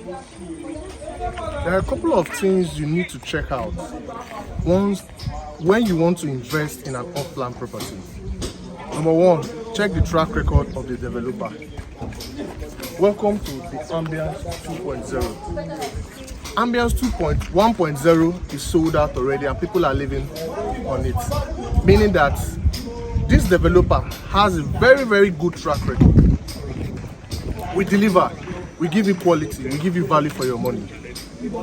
There are a couple of things you need to check out once when you want to invest in an off-plan property. Number one, check the track record of the developer. Welcome to the Ambiance 2.0. Ambiance 1.0 is sold out already and people are living on it, meaning that this developer has a very good track record. We deliver, we give you quality, we give you value for your money.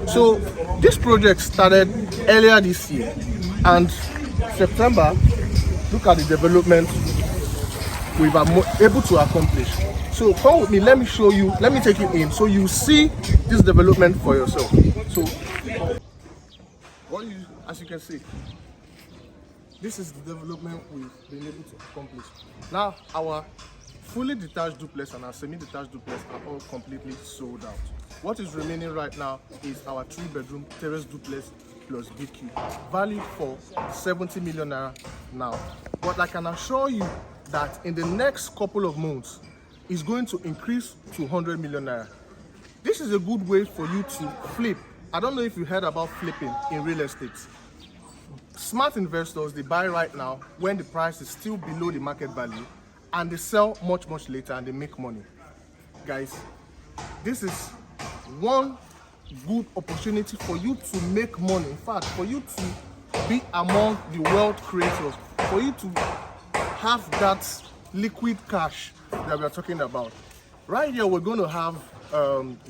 So this project started earlier this year, and September, look at the development we were able to accomplish. So come with me, let me show you, let me take you in so you see this development for yourself. So as you can see, this is the development we've been able to accomplish. Now our fully detached duplex and our semi-detached duplex are all completely sold out. What is remaining right now is our 3-bedroom terrace duplex plus BQ, valued for 70 million naira now. But I can assure you that in the next couple of months, it's going to increase to 100 million naira. This is a good way for you to flip. I don't know if you heard about flipping in real estate. Smart investors, they buy right now when the price is still below the market value, and they sell much later and they make money. Guys, this is one good opportunity for you to make money. In fact, for you to be among the wealth creators, for you to have that liquid cash that we are talking about. Right here, we're going to have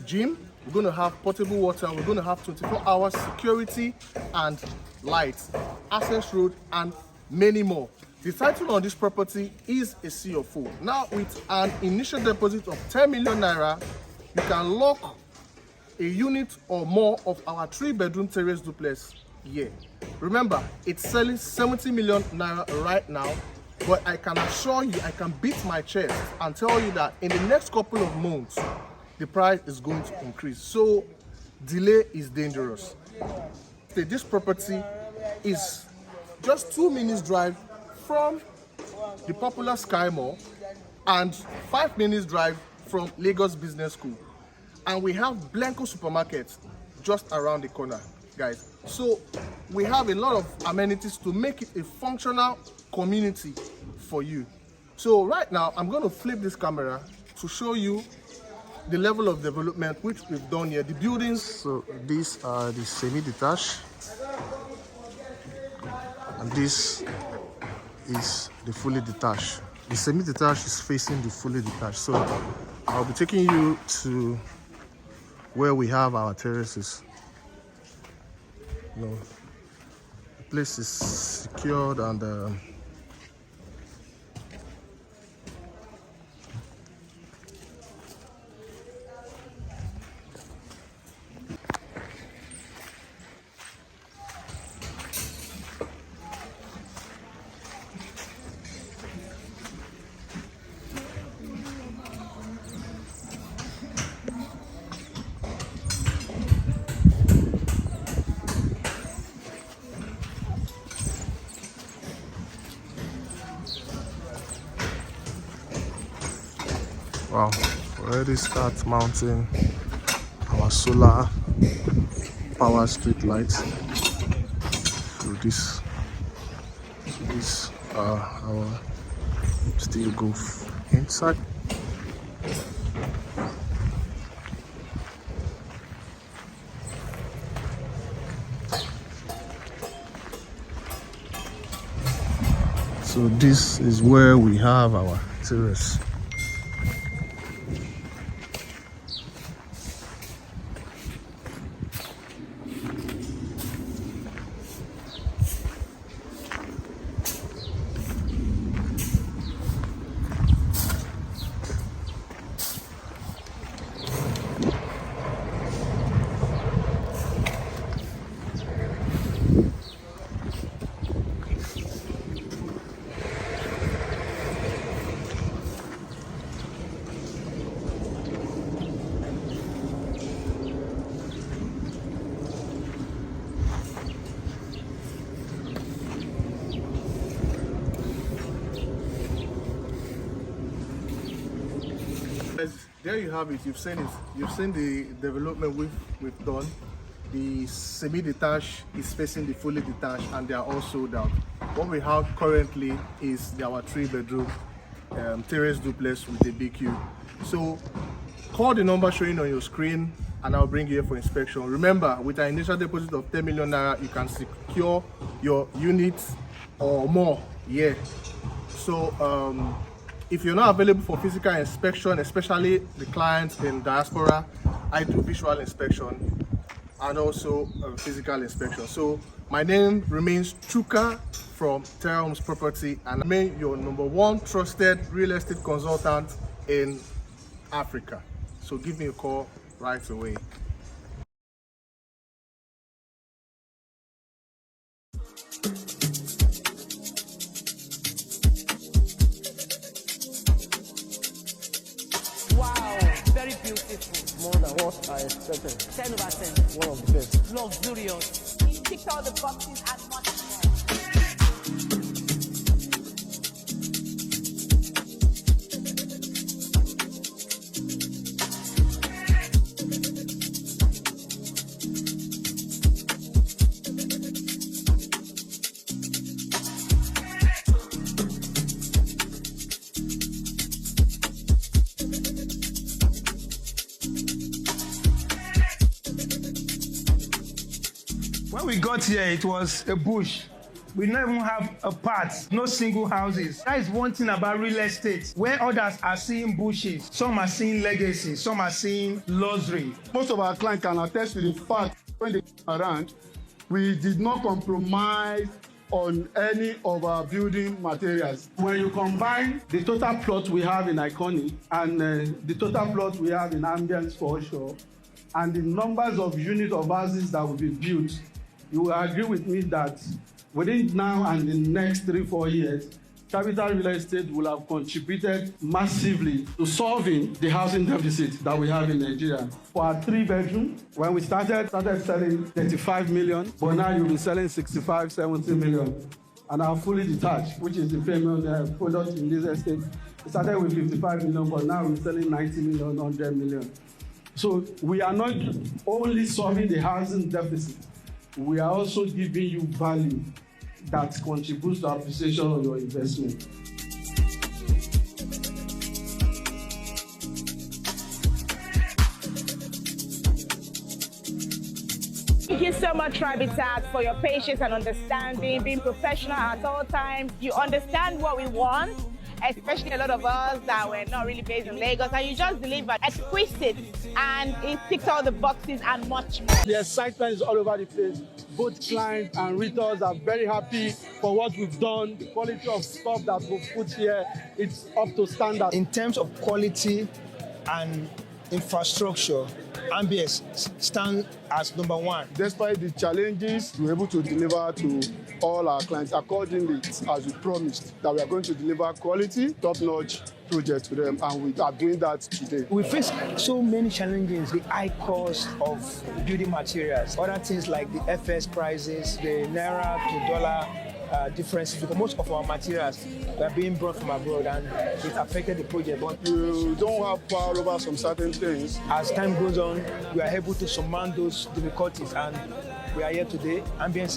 gym, we're going to have portable water, we're going to have 24-hour security and lights, access road, and many more. The title on this property is a CofO. Now, with an initial deposit of 10 million naira, you can lock a unit or more of our 3-bedroom terrace duplex here. Remember, it's selling 70 million naira right now, but I can assure you, I can beat my chest and tell you that in the next couple of months, the price is going to increase. So, delay is dangerous. This property is just 2 minutes drive from the popular Sky Mall and 5 minutes drive from Lagos Business School. And we have Blanco Supermarket just around the corner, guys. So we have a lot of amenities to make it a functional community for you. So right now, I'm going to flip this camera to show you the level of development which we've done here. The buildings. So these are the semi-detached, and this is the fully detached. The semi-detached is facing the fully detached. So I'll be taking you to where we have our terraces. You know, the place is secured and wow, already start mounting our solar power street lights. So these are our steel goof inside. So this is where we have our terrace. there you have it. You've seen it. You've seen the development we've done. The semi-detached is facing the fully detached, and they are all sold out. What we have currently is our 3-bedroom terrace duplex with a BQ. So call the number showing on your screen and I'll bring you here for inspection. Remember, with an initial deposit of 10 million naira, you can secure your unit or more. Yeah. So if you're not available for physical inspection, especially the clients in diaspora, I do visual inspection and also physical inspection. So my name remains Chuka from Terraholmesproperties, and I remain your #1 trusted real estate consultant in Africa. So give me a call right away. Wow, very beautiful. More than what I expected. 10 over 10. One of the best. Luxurious. He ticked all the boxes and much more. When we got here, it was a bush. We don't even have a path, no single houses. That is one thing about real estate, where others are seeing bushes, some are seeing legacy, some are seeing luxury. Most of our clients can attest to the fact when they come around, we did not compromise on any of our building materials. When you combine the total plot we have in Iconic and the total plot we have in Ambiance for sure, and the numbers of units of houses that will be built, you will agree with me that within now and the next 3-4 years, Capital Real Estate will have contributed massively to solving the housing deficit that we have in Nigeria. For our 3-bedroom, when we started selling 35 million, but now you'll be selling 65, 70 million. And our fully detached, which is the famous product in this estate, we started with 55 million, but now we're selling 90 million, 100 million. So we are not only solving the housing deficit, we are also giving you value that contributes to appreciation of your investment. Thank you so much, Tribitat, for your patience and understanding, being professional at all times. You understand what we want, especially a lot of us that were not really based in Lagos, and you just delivered exquisite, and it ticks all the boxes and much more. The excitement is all over the place. Both clients and retailers are very happy for what we've done. The quality of stuff that we've put here, it's up to standard. In terms of quality and infrastructure, Ambiance stands as #1. Despite the challenges, we're able to deliver to all our clients accordingly, as we promised, that we are going to deliver quality, top-notch projects to them, and we are doing that today. We face so many challenges, the high cost of building materials, other things like the FS prices, the naira to dollar differences, because most of our materials were being brought from abroad and it affected the project. But You don't have power over some certain things. as time goes on, we are able to surmount those difficulties, and we are here today. Ambiance